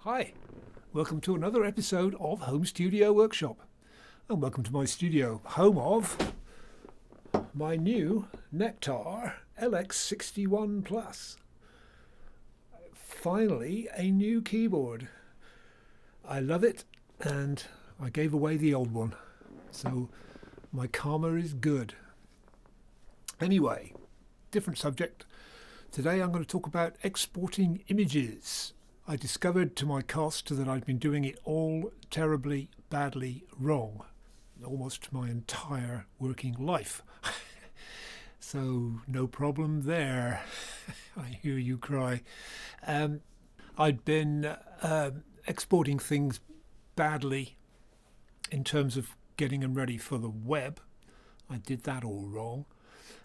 Hi, welcome to another episode of Home Studio Workshop, and welcome to my studio, home of my new Nectar LX61 Plus. Finally, a new keyboard. I love it, and I gave away the old one, so my karma is good. Anyway, different subject. Today I'm going to talk about exporting images. I discovered to my cost that I'd been doing it all terribly badly wrong, almost my entire working life. So no problem there. I hear you cry. I'd been exporting things badly in terms of getting them ready for the web. I did that all wrong.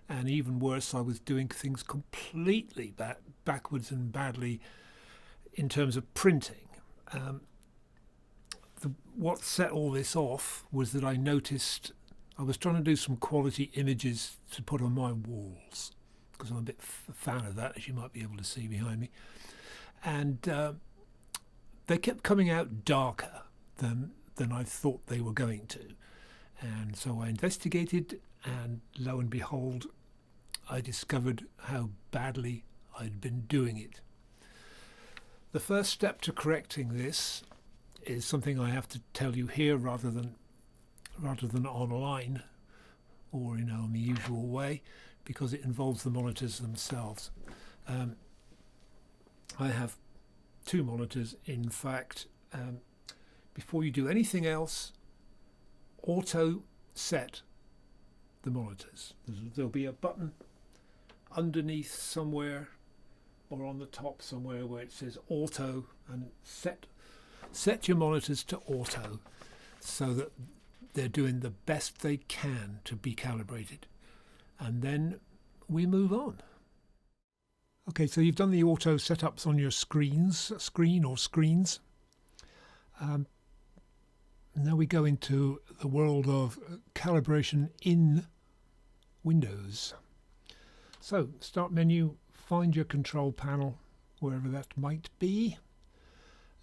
And even worse, I was doing things completely backwards and badly in terms of printing. What set all this off was that I noticed I was trying to do some quality images to put on my walls, because I'm a bit a fan of that, as you might be able to see behind me. And they kept coming out darker than I thought they were going to. And so I investigated, and lo and behold, I discovered how badly I'd been doing it. The first step to correcting this is something I have to tell you here rather than online or in the usual way, because it involves the monitors themselves. I have two monitors, in fact. Before you do anything else, auto set the monitors. There'll be a button underneath somewhere or on the top somewhere where it says auto, and set your monitors to auto so that they're doing the best they can to be calibrated, and then we move on. Okay, so you've done the auto setups on your screen or screens. Now we go into the world of calibration in Windows. So, start menu, find your control panel, wherever that might be,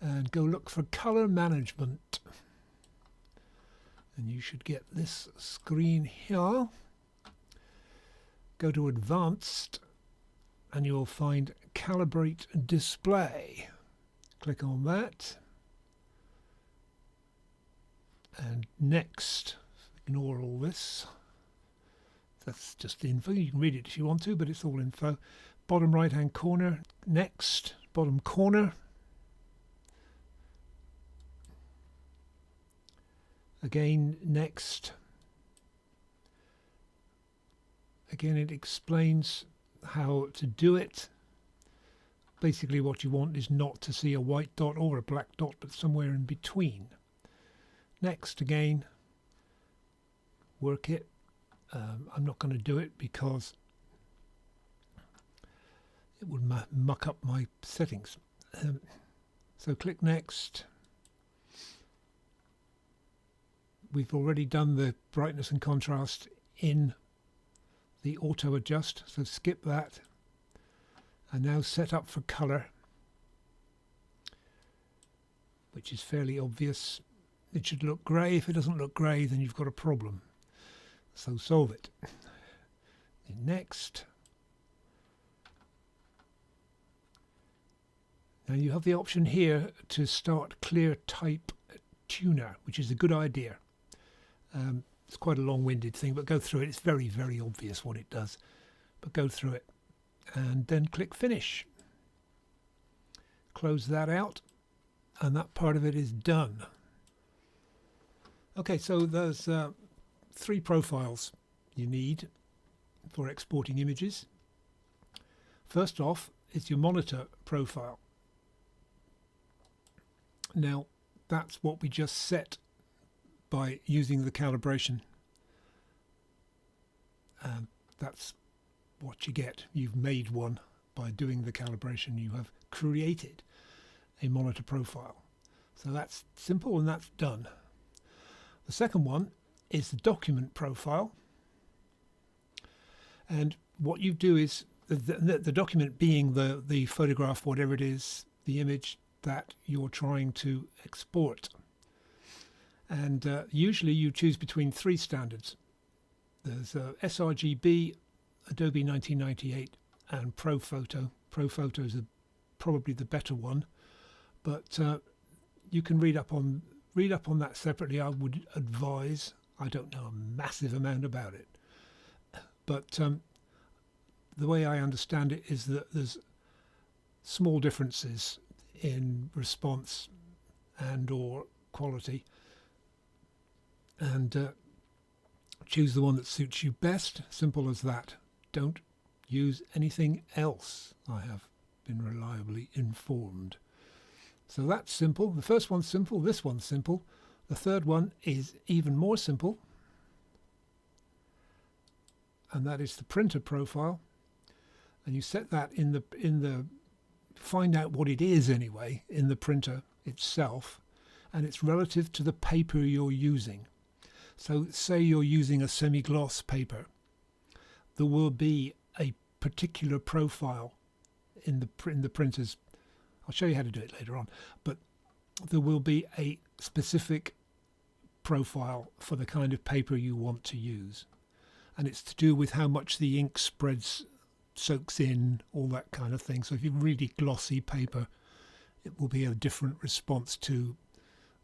and go look for color management. And you should get this screen here. Go to advanced, and you'll find calibrate display. Click on that. And next, ignore all this. That's just info. You can read it if you want to, but it's all info. Bottom right hand corner, next, bottom corner. Again, next. Again, it explains how to do it. Basically what you want is not to see a white dot or a black dot, but somewhere in between. Next again, work it. I'm not going to do it because it would muck up my settings. So click next. We've already done the brightness and contrast in the auto adjust, so skip that. And now set up for color, which is fairly obvious. It should look grey. If it doesn't look grey, then you've got a problem. So solve it. Next. Now you have the option here to start clear type tuner, which is a good idea. It's quite a long-winded thing, but go through it. It's very, very obvious what it does, but go through it. And then click finish. Close that out, and that part of it is done. Okay, so there's three profiles you need for exporting images. First off is your monitor profile. Now that's what we just set by using the calibration. That's what you get. You've made one by doing the calibration. You have created a monitor profile. So that's simple and that's done. The second one is the document profile, and what you do is the document being the photograph, whatever it is, the image, that you're trying to export. And usually you choose between three standards. There's sRGB, Adobe 1998, and ProPhoto. ProPhoto is probably the better one, but you can read up on that separately. I would advise. I don't know a massive amount about it, but the way I understand it is that there's small differences in response and or quality, and choose the one that suits you best. Simple as that. Don't use anything else, I have been reliably informed. So that's simple. The first one's simple, this one's simple. The third one is even more simple, and that is the printer profile. And you set that in the find out what it is anyway in the printer itself, and it's relative to the paper you're using. So say you're using a semi-gloss paper, there will be a particular profile in the printers. I'll show you how to do it later on, but there will be a specific profile for the kind of paper you want to use, and it's to do with how much the ink spreads, soaks in, all that kind of thing. So if you've really glossy paper, it will be a different response to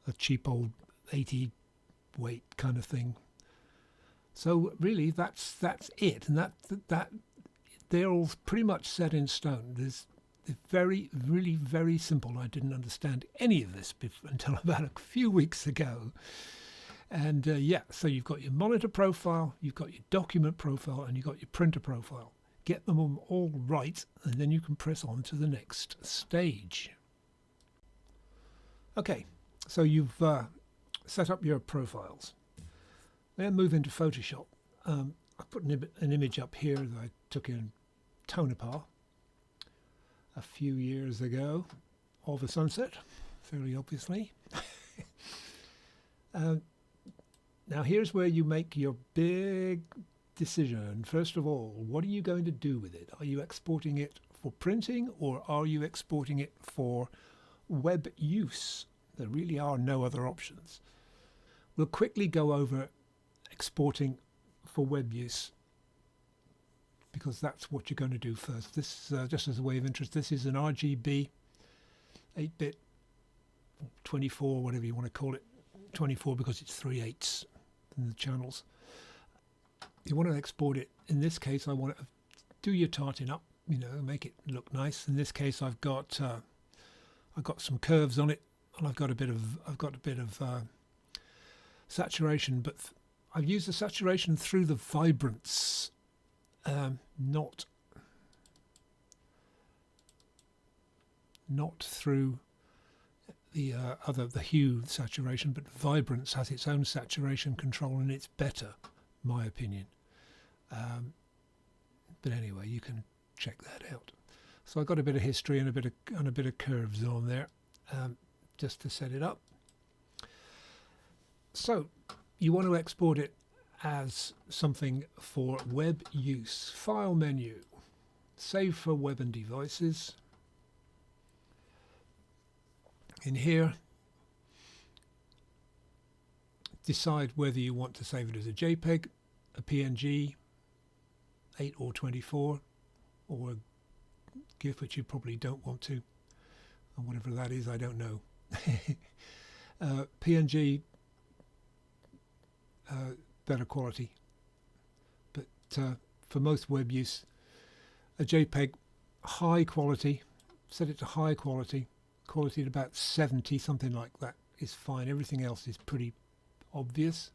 a cheap old 80 weight kind of thing. So really that's it, and that they're all pretty much set in stone. It's really very simple. I didn't understand any of this until about a few weeks ago. And yeah, so you've got your monitor profile, you've got your document profile, and you've got your printer profile. Get them all right, and then you can press on to the next stage. Okay, so you've set up your profiles. Then move into Photoshop. I put an image up here that I took in Tonopah a few years ago of a sunset, fairly obviously. Now here's where you make your big decision. First of all, what are you going to do with it? Are you exporting it for printing, or are you exporting it for web use? There really are no other options. We'll quickly go over exporting for web use, because that's what you're going to do first. This, just as a way of interest, this is an RGB 8-bit, 24, whatever you want to call it. 24 because it's 3/8 in the channels. You want to export it. In this case, I want to do your tarting up, make it look nice. In this case, I've got some curves on it, and I've got a bit of saturation, but I've used the saturation through the vibrance, not through the hue saturation, but vibrance has its own saturation control, and it's better, my opinion. But anyway, you can check that out. So I've got a bit of history and a bit of curves on there, just to set it up. So you want to export it as something for web use. File menu, save for web and devices. In here, decide whether you want to save it as a JPEG, a PNG, 8 or 24, or a GIF, which you probably don't want to, or whatever that is, I don't know. PNG, better quality, but for most web use, a JPEG, high quality, set it to high quality at about 70, something like that is fine. Everything else is pretty obvious.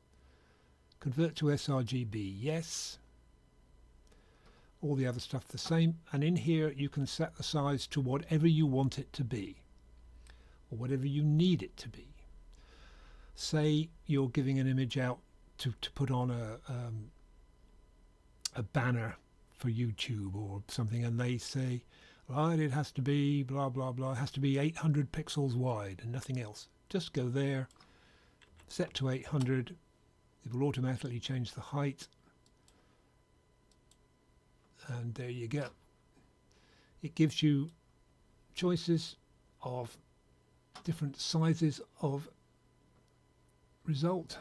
Convert to sRGB, yes. All the other stuff the same, and in here you can set the size to whatever you want it to be, or whatever you need it to be. Say you're giving an image out to put on a banner for YouTube or something, and they say, right, it has to be blah blah blah, it has to be 800 pixels wide and nothing else. Just go there, set to 800, it will automatically change the height, and there you go. It gives you choices of different sizes of result.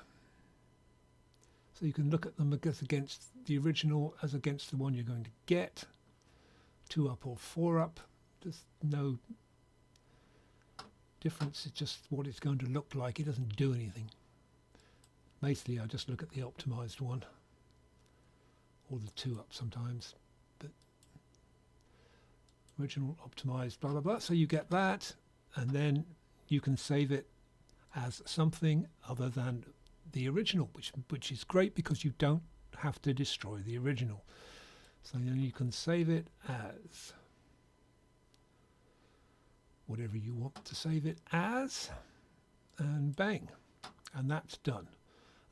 So you can look at them against the original as against the one you're going to get. 2 up or 4 up. There's no difference, it's just what it's going to look like. It doesn't do anything. Basically I just look at the optimized one, or the 2 up sometimes, but original, optimized, blah blah blah. So you get that, and then you can save it as something other than the original, which is great because you don't have to destroy the original. So then you can save it as whatever you want to save it as, and bang, and that's done.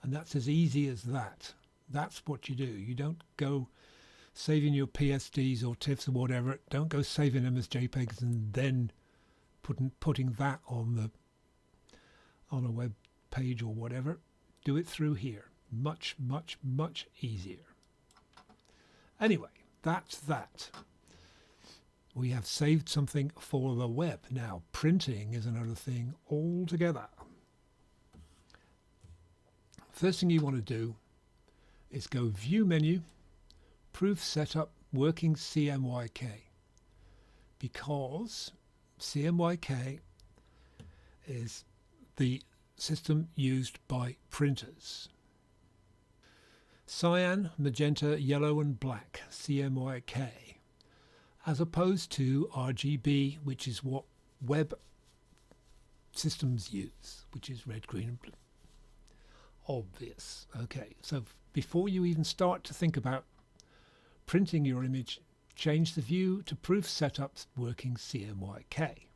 And that's as easy as that. That's what you do. You don't go saving your PSDs or TIFFs or whatever. Don't go saving them as JPEGs and then putting that on a web page or whatever. Do it through here. Much, much, much easier. Anyway, that's that. We have saved something for the web. Now, printing is another thing altogether. First thing you want to do is go View menu, Proof Setup, Working CMYK, because CMYK is the system used by printers. Cyan, magenta, yellow and black, CMYK, as opposed to RGB, which is what web systems use, which is red, green and blue. Obvious. Okay, so before you even start to think about printing your image, change the view to Proof Setups, Working CMYK.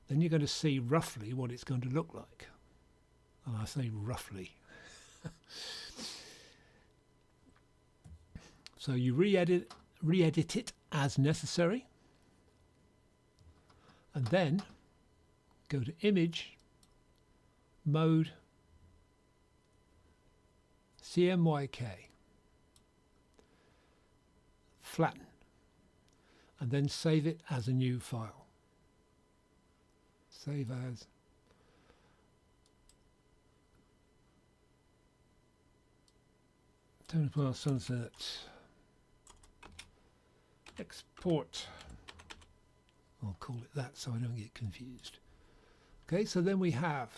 Then you're going to see roughly what it's going to look like. And I say roughly. So you re-edit it as necessary, and then go to Image, Mode, CMYK, flatten, and then save it as a new file. Save as. Turn sunset. Export. I'll call it that so I don't get confused. Okay, so then we have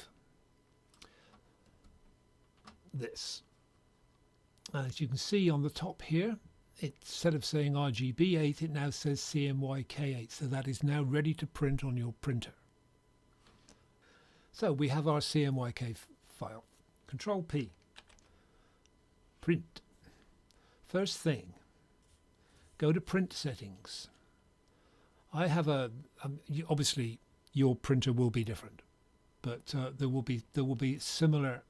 this. And as you can see on the top here, instead of saying RGB8, it now says CMYK8. So that is now ready to print on your printer. So we have our CMYK file. Control P. Print. First thing, go to print settings. I have obviously your printer will be different, but there will be similar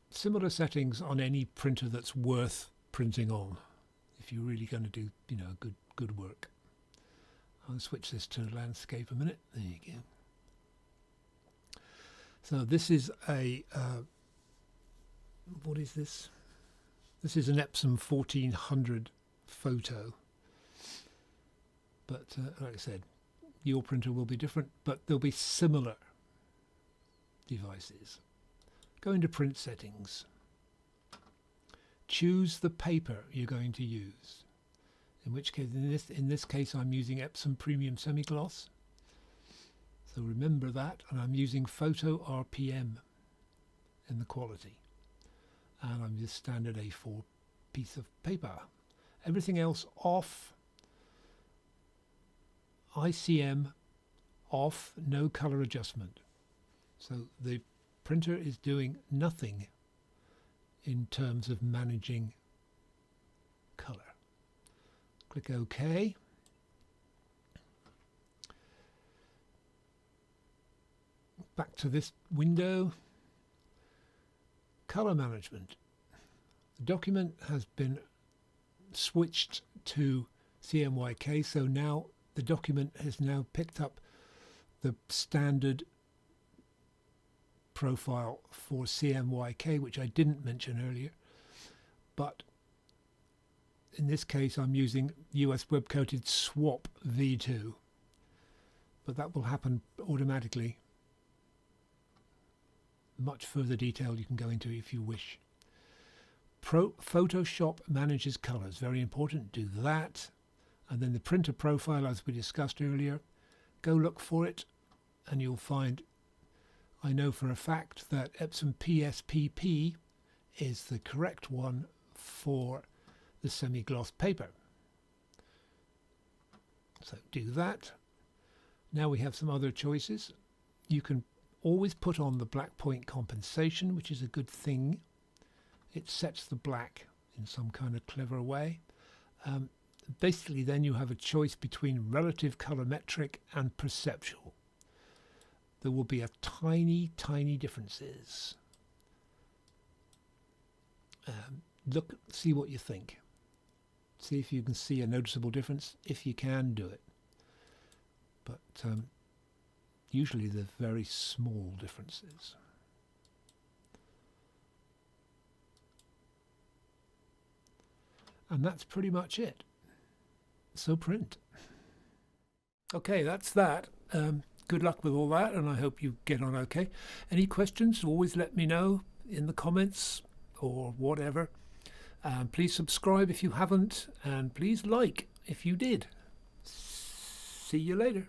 settings on any printer that's worth printing on, if you're really going to do good work. I'll switch this to landscape a minute. There you go. So this is a what is this? This is an Epson 1400 photo, but like I said, your printer will be different, but there'll be similar devices. Go into print settings. Choose the paper you're going to use. In which case, in this case, I'm using Epson Premium Semi-Gloss. So remember that, and I'm using Photo RPM in the quality. And I'm just standard A4 piece of paper. Everything else off. ICM off, no color adjustment. So the printer is doing nothing in terms of managing color. Click OK. Back to this window. Color management. The document has been switched to CMYK, so now the document has now picked up the standard profile for CMYK, which I didn't mention earlier, but in this case I'm using US web coated swap v2, but that will happen automatically. Much further detail you can go into if you wish. Photoshop manages colors, very important, do that. And then the printer profile, as we discussed earlier, go look for it and you'll find, I know for a fact that Epson PSPP is the correct one for the semi-gloss paper. So do that. Now we have some other choices. You can always put on the black point compensation, which is a good thing. It sets the black in some kind of clever way. Basically then you have a choice between relative colorimetric and perceptual. There will be a tiny differences. Look, see what you think. See if you can see a noticeable difference. If you can, do it. But usually they're very small differences. And that's pretty much it. So print. Okay, that's that. Good luck with all that, and I hope you get on okay. Any questions, always let me know in the comments or whatever. Please subscribe if you haven't, and please like if you did. See you later.